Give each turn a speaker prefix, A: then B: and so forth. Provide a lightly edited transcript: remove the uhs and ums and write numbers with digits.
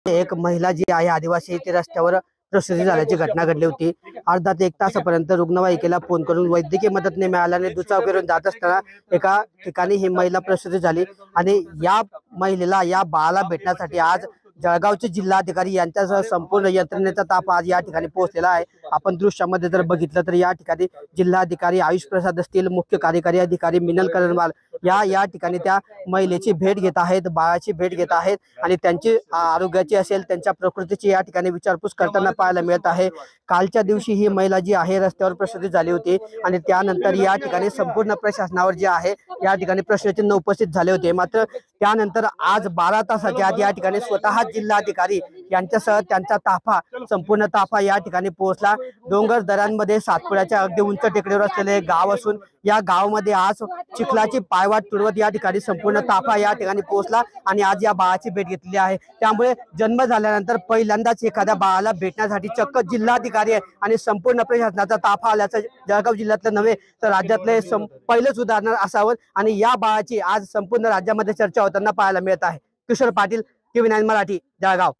A: एक महिला जी आहे आदिवासी ती रस्त्यावर प्रसूती झाल्याची घटना घडली होती। अर्धा ते 1 तासापर्यंत रुग्णवाहिकेला फोन करून वैद्यकीय मदत न मिळाल्याने दुचाव करून जात असताना एका ठिकाणी ही महिला प्रसूती झाली आणि या महिलेला या बाळाला भेटण्यासाठी आज जळगावचे जिल्हाधिकारी यांच्यासह संपूर्ण यंत्रणेचा ताफ आज या ठिकाणी पोहोचलेला आहे। आपण दृश्यामध्ये जर बघितलं तर या ठिकाणी जिल्हाधिकारी आयुष प्रसाद असतील, मुख्य कार्यकारी अधिकारी मिनल करणवाल या ठिकाणी त्या महिलेची भेट घेत आहेत, बाळाची भेट घेत आहेत आणि त्यांची आरोग्याची असेल त्यांच्या प्रकृतीची या ठिकाणी विचारपूस करताना पाहायला मिळत आहे। कालच्या दिवशी ही महिला जी आहे रस्त्यावर प्रसूती झाली होती आणि त्यानंतर या ठिकाणी संपूर्ण प्रशासनावर जे आहे या ठिकाणी प्रश्नचिन्ह उपस्थित झाले होते। मात्र त्यानंतर आज 12 तासाच्या आत या ठिकाणी स्वतः जिल्हाधिकारी यांच्यासह त्यांचा ताफा संपूर्ण ताफा या ठिकाणी पोहोचला। डोंगर दऱ्यांमध्ये सातपुड्याच्या अगदी उंच टेकडीवर असलेले गाव असून या गावामध्ये आज चिखलाची पायवाट तुडवत या ठिकाणी संपूर्ण ताफा या ठिकाणी पोहोचला आणि आज या बाळाची भेट घेतली आहे। त्यामुळे जन्म झाल्यानंतर पहिल्यांदाच एखाद्या बाळाला भेटण्यासाठी चक्क जिल्हाधिकारी आणि संपूर्ण प्रशासनाचा ताफा आल्याचं जळगाव जिल्ह्यातलं नव्हे तर राज्यातले पहिलंच उदाहरण असावं आणि या बाळाची आज संपूर्ण राज्यामध्ये चर्चा होताना पाहायला मिळत आहे। किशोर पाटील, TV9 मराठी, जळगाव।